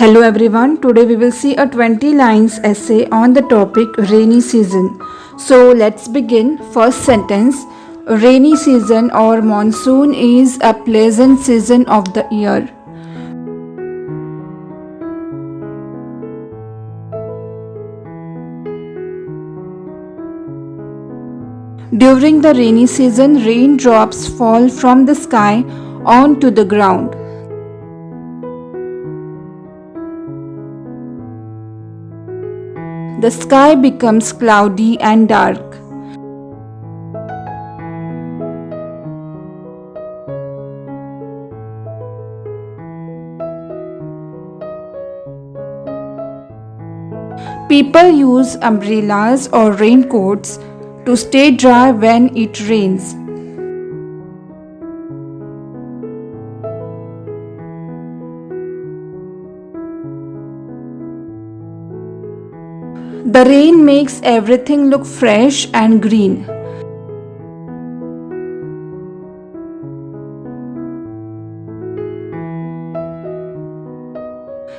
Hello everyone, today we will see a 20 lines essay on the topic rainy season. So let's begin. First sentence. Rainy season or monsoon is a pleasant season of the year. During the rainy season, raindrops fall from the sky onto the ground. The sky becomes cloudy and dark. People use umbrellas or raincoats to stay dry when it rains. The rain makes everything look fresh and green.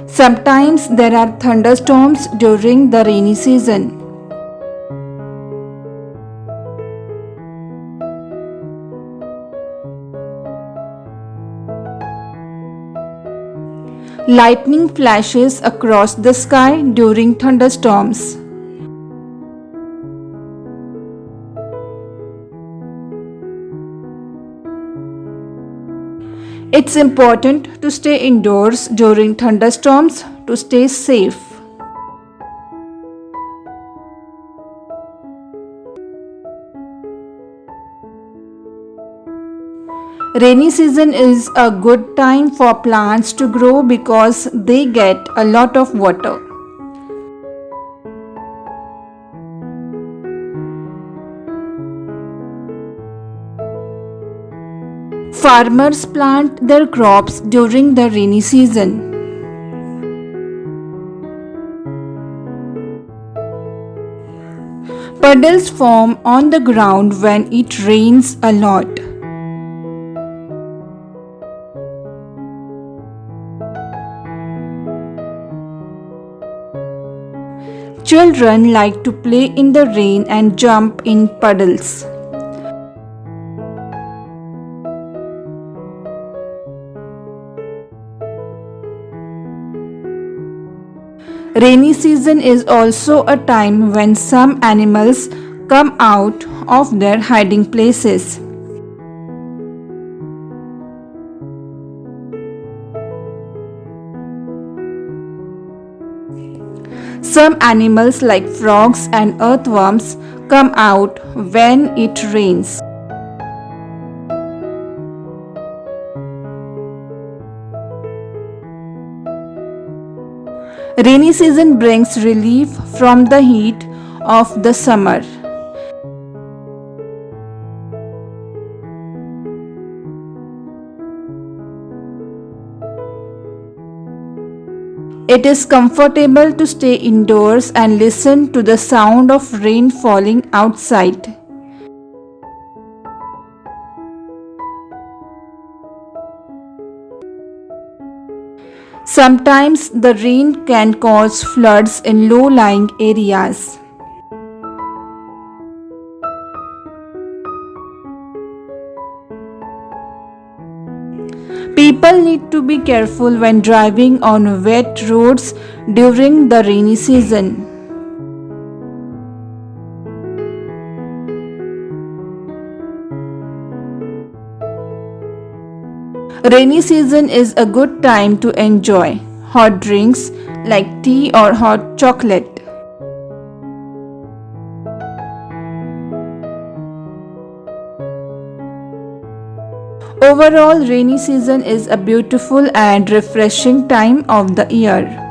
Sometimes there are thunderstorms during the rainy season. Lightning flashes across the sky during thunderstorms. It's important to stay indoors during thunderstorms to stay safe. Rainy season is a good time for plants to grow because they get a lot of water. Farmers plant their crops during the rainy season. Puddles form on the ground when it rains a lot. Children like to play in the rain and jump in puddles. Rainy season is also a time when some animals come out of their hiding places. Some animals like frogs and earthworms come out when it rains. Rainy season brings relief from the heat of the summer. It is comfortable to stay indoors and listen to the sound of rain falling outside. Sometimes the rain can cause floods in low-lying areas. People need to be careful when driving on wet roads during the rainy season. Rainy season is a good time to enjoy hot drinks like tea or hot chocolate. Overall, rainy season is a beautiful and refreshing time of the year.